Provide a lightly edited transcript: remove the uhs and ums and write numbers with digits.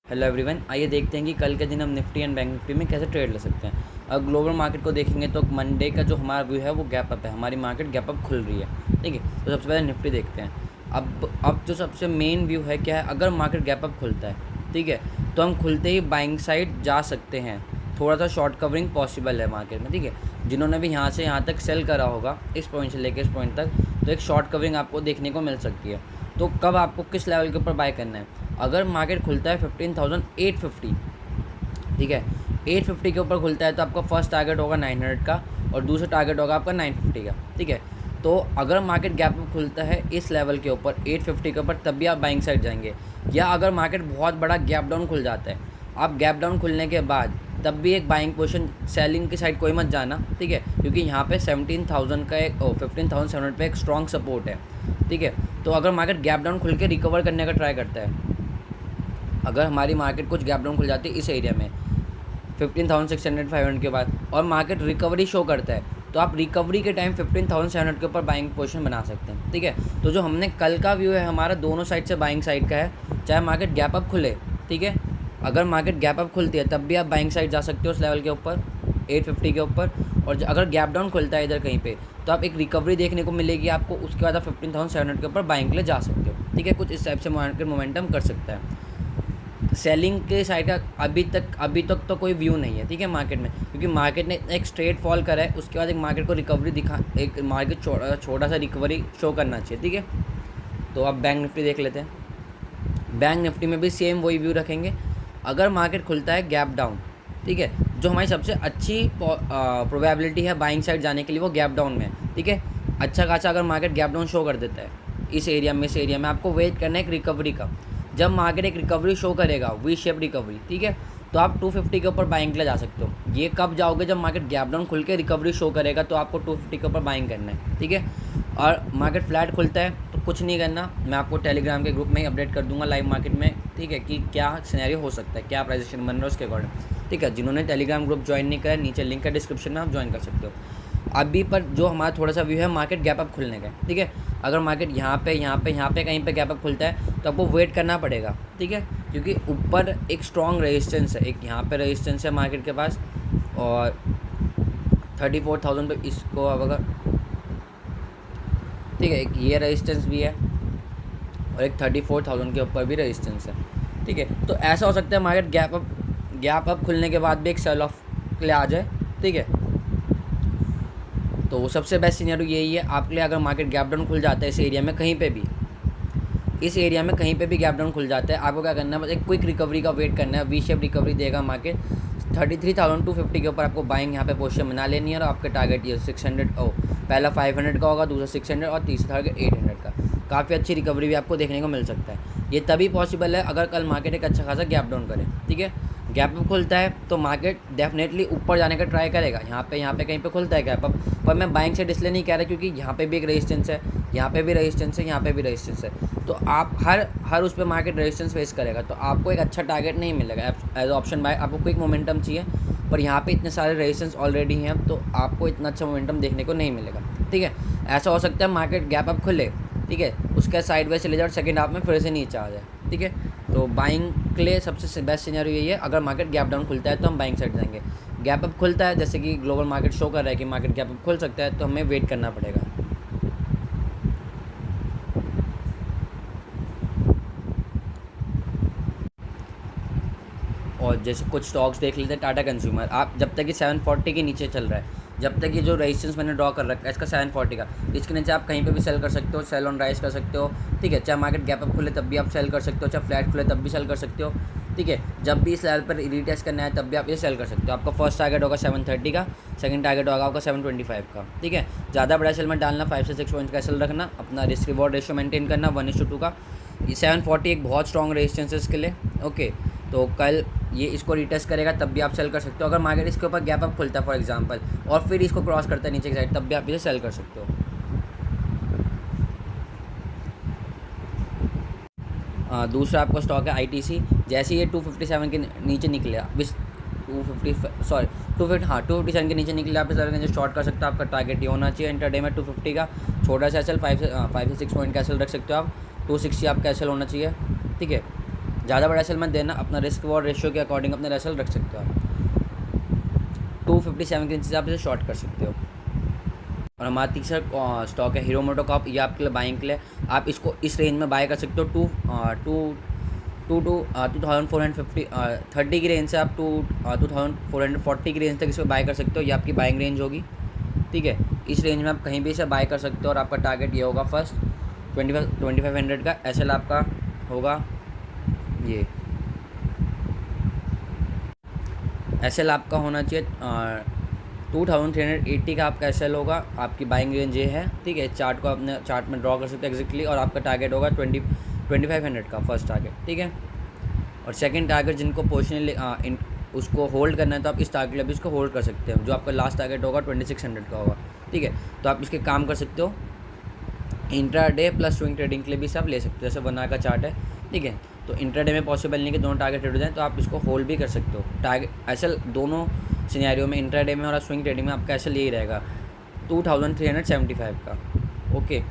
Hello everyone, आइए देखते हैं कि कल के दिन हम निफ्टी एंड बैंक निफ्टी में कैसे ट्रेड ले सकते हैं। अगर ग्लोबल मार्केट को देखेंगे तो मंडे का जो हमारा व्यू है वो गैप अप है, हमारी मार्केट गैप अप खुल रही है। ठीक है, तो सबसे पहले निफ्टी देखते हैं। अब जो सबसे मेन व्यू है क्या है, अगर मार्केट गैप अप खुलता है, ठीक है, तो हम खुलते ही बाइंग साइड जा सकते हैं। थोड़ा सा शॉर्ट कवरिंग पॉसिबल है मार्केट में। ठीक है, जिन्होंने भी यहाँ से यहाँ तक सेल करा होगा, इस पॉइंट से लेकर इस पॉइंट तक, तो एक शॉर्ट कवरिंग आपको देखने को मिल सकती है। तो कब आपको किस लेवल के ऊपर बाय करना है? अगर मार्केट खुलता है 15,850, ठीक है, 850 के ऊपर खुलता है तो आपका फर्स्ट टारगेट होगा 900 का और दूसरा टारगेट होगा आपका 950 का। ठीक है, तो अगर मार्केट गैप अप खुलता है इस लेवल के ऊपर 850 के ऊपर, तब भी आप बाइंग साइड जाएंगे। या अगर मार्केट बहुत बड़ा गैप डाउन खुल जाता है, आप गैप डाउन खुलने के बाद तब भी एक बाइंग पोजीशन, सेलिंग की साइड कोई मत जाना। ठीक है, क्योंकि यहाँ पे 17,000 का एक 15,700 पे एक स्ट्रॉन्ग सपोर्ट है। ठीक है, तो अगर मार्केट गैप डाउन खुल के रिकवर करने का ट्राई करता है, अगर हमारी मार्केट कुछ गैप डाउन खुल जाती है इस एरिया में 15,600 500 के बाद और मार्केट रिकवरी शो करता है, तो आप रिकवरी के टाइम 15,700 के ऊपर बाइंग पोजीशन बना सकते हैं। ठीक है, तो जो हमने कल का व्यू है हमारा दोनों साइड से बाइंग साइड का है, चाहे मार्केट गैप अप खुले। ठीक है, अगर मार्केट गैप अप खुलती है तब भी आप बाइंग साइड जा सकते हो उस लेवल के ऊपर 850 के ऊपर। और अगर गैप डाउन खुलता है इधर कहीं पे, तो आप एक रिकवरी देखने को मिलेगी आपको, उसके बाद आप 15,700 के ऊपर बाइंग के लिए जा सकते हो। ठीक है, कुछ इस टाइप से मार्केट मोमेंटम कर सकता है। सेलिंग के साइड का अभी तक तो कोई व्यू नहीं है। ठीक है, मार्केट में, क्योंकि मार्केट ने एक स्ट्रेट फॉल करा है, उसके बाद एक मार्केट को रिकवरी एक मार्केट छोटा सा रिकवरी शो करना चाहिए। ठीक है, तो अब बैंक निफ्टी देख लेते हैं। बैंक निफ्टी में भी सेम वही व्यू रखेंगे। अगर मार्केट खुलता है गैप डाउन, ठीक है, जो हमारी सबसे अच्छी प्रोबेबिलिटी है बाइंग साइड जाने के लिए वो गैप डाउन में। ठीक है, अच्छा खासा अगर मार्केट गैप डाउन शो कर देता है इस एरिया में आपको वेट करना है एक रिकवरी का। जब मार्केट एक रिकवरी शो करेगा, वी शेप रिकवरी, ठीक है, तो आप 250 के ऊपर बाइंग के लिए जा सकते हो। ये कब जाओगे? जब मार्केट गैप डाउन खुल के रिकवरी शो करेगा, तो आपको 250 के ऊपर बाइंग करना है। ठीक है, और मार्केट फ्लैट खुलता है तो कुछ नहीं करना, मैं आपको टेलीग्राम के ग्रुप में ही अपडेट कर दूंगा लाइव मार्केट में। ठीक है, कि क्या सिनेरियो हो सकता है, क्या प्राइजेशन बन रहा है उसके अकॉर्डिंग। ठीक है, जिन्होंने टेलीग्राम ग्रुप ज्वाइन नहीं करा, नीचे लिंक है डिस्क्रिप्शन में, आप ज्वाइन कर सकते हो। अभी पर जो हमारा थोड़ा सा व्यू है मार्केट गैप अप खुलने का। ठीक है, अगर मार्केट यहाँ पे कहीं पे गैप अप खुलता है तो आपको वेट करना पड़ेगा। ठीक है, क्योंकि ऊपर एक स्ट्रॉन्ग रेजिस्टेंस है, एक यहाँ पे रेजिस्टेंस है मार्केट के पास, और 34,000 पे इसको अब अगर, ठीक है, एक ये रेजिस्टेंस भी है और एक 34,000 के ऊपर भी रेजिस्टेंस है। ठीक है, तो ऐसा हो सकता है मार्केट गैप अप खुलने के बाद भी एक सेल ऑफ के लिए आ जाए। ठीक है, तो सबसे बेस्ट सिनेरियो यही है आपके लिए। अगर मार्केट गैप डाउन खुल जाता है इस एरिया में कहीं पे भी, इस एरिया में कहीं पे भी गैप डाउन खुल जाता है, आपको क्या करना है, बस एक क्विक रिकवरी का वेट करना है। वी शेप रिकवरी देगा मार्केट 33,250 के ऊपर, आपको बाइंग यहाँ पे पोजीशन बना लेनी है। और आपके टारगेट ये 600 पहला 500 का होगा, दूसरा 600 और तीसरा टारगेट 800 का। काफ़ी अच्छी रिकवरी भी आपको देखने को मिल सकता है। ये तभी पॉसिबल है अगर कल मार्केट एक अच्छा खासा गैप डाउन करे। ठीक है, गैप अप खुलता है तो मार्केट डेफिनेटली ऊपर जाने का ट्राई करेगा। यहाँ पे कहीं पे खुलता है गैप अप, पर मैं बाइंग से इसलिए नहीं कह रहा क्योंकि यहाँ पे भी एक रेजिस्टेंस है, यहाँ पे भी रेजिस्टेंस है, यहाँ पे भी रेजिस्टेंस है। तो आप हर उस पर मार्केट रेजिस्टेंस फेस करेगा, तो आपको एक अच्छा टारगेट नहीं मिलेगा एज ऑप्शन बाय। आपको क्विक मोमेंटम चाहिए, पर यहाँ पे इतने सारे रेजिस्टेंस ऑलरेडी हैं, तो आपको इतना अच्छा मोमेंटम देखने को नहीं मिलेगा। ठीक है, ऐसा हो सकता है मार्केट गैप अप खुले, ठीक है, उसके साइड वे चले जाए और सेकेंड हाफ में फिर से नीचे आ जाए। ठीक है, तो बाइंग के लिए सबसे बेस्ट सिनेरियो यही है। अगर मार्केट गैप डाउन खुलता है तो हम बाइंग साइड जाएंगे। गैप अप खुलता है, जैसे कि ग्लोबल मार्केट शो कर रहा है कि मार्केट गैप अप खुल सकता है, तो हमें वेट करना पड़ेगा। और जैसे कुछ स्टॉक्स देख लेते हैं, टाटा कंज्यूमर, आप जब तक ये 740 के नीचे चल रहा है, जब तक ये जो रेजिस्टेंस मैंने ड्रॉ कर रखा है इसका 740 का, इसके नीचे आप कहीं पे भी सेल कर सकते हो, सेल ऑन राइज कर सकते हो। ठीक है, चाहे मार्केट गैप अप खुले तब भी आप सेल कर सकते हो, चाहे फ्लैट खुले तब भी सेल कर सकते हो। ठीक है, जब भी इस लेवल पर रीटेस्ट करना है तब भी आप ये सेल कर सकते हो। आपका फर्स्ट टारगेट होगा 730 का, सेकंड टारगेट होगा आपका 725 का। ठीक है, ज़्यादा बड़ा सेल में डालना, 5 से 6 पॉइंट का सेल रखना, अपना रिस्क रिवॉर्ड रेशियो मेंटेन करना 1:2 का। ये 740 एक बहुत स्ट्रॉन्ग रेजिस्टेंस है इसके लिए। ओके, तो कल ये इसको रिटेस्ट करेगा तब भी आप सेल कर सकते हो। अगर मार्केट इसके ऊपर गैप अप खुलता है फॉर एग्जांपल और फिर इसको क्रॉस करता है नीचे की साइड, तब भी आप इसे सेल कर सकते हो। दूसरा आपका स्टॉक है आईटीसी। जैसे ये 257 के नीचे निकले, आप इस 257 के नीचे निकले, आप इस लेवल शॉर्ट कर सकते हो। आपका टारगेट ये होना चाहिए इंटरडे में 250 का। छोटा सा एसएल 5 से 6 पॉइंट का एसएल रख सकते हो आप। 260 आपका एसएल होना चाहिए। ठीक है, ज़्यादा बड़ा एसएल मत देना, अपना रिस्क वॉर रेशियो के अकॉर्डिंग अपना एसएल रख सकते हो आप। 257 के नीचे आप इसे शॉर्ट कर सकते हो। और हमारा तीसरा स्टॉक है हीरो मोटोकॉर्प। ये आपके लिए बाइंग के लिए आप इसको इस रेंज में बाय कर सकते हो। 2450 30 की रेंज से आप 2440 की रेंज तक इसको बाय कर सकते हो। ये आपकी बाइंग रेंज होगी, ठीक है। इस रेंज में आप कहीं भी इसे बाय कर सकते हो और आपका टारगेट ये होगा फर्स्ट 2500 का। एसएल आपका होगा ये, एसएल आपका होना चाहिए 2380 का आपका एसएल होगा। आपकी बाइंग रेंज ये है, ठीक है। चार्ट को अपने चार्ट में ड्रॉ कर सकते हैं एग्जैक्टली। और आपका टारगेट होगा 2500 का फर्स्ट टारगेट, ठीक है। और सेकंड टारगेट जिनको पोजिशनली उसको होल्ड करना है तो आप इस टारगेट लेवल इसको होल्ड कर सकते हो, जो आपका लास्ट टारगेट होगा 2600 का होगा, ठीक है। तो आप इसके काम कर सकते हो। इंट्राडे प्लस स्विंग ट्रेडिंग के लिए भी सब ले सकते हो, जैसे 1 आवर का चार्ट है, ठीक है। तो इंट्राडे में पॉसिबल नहीं कि दोनों टारगेट हिट हो जाए, तो आप इसको होल्ड भी कर सकते हो। टारगेट एसएल दोनों सिनेरियो में, इंट्राडे में और स्विंग ट्रेडिंग में आपका एसएल यही रहेगा 2375 का, ओके।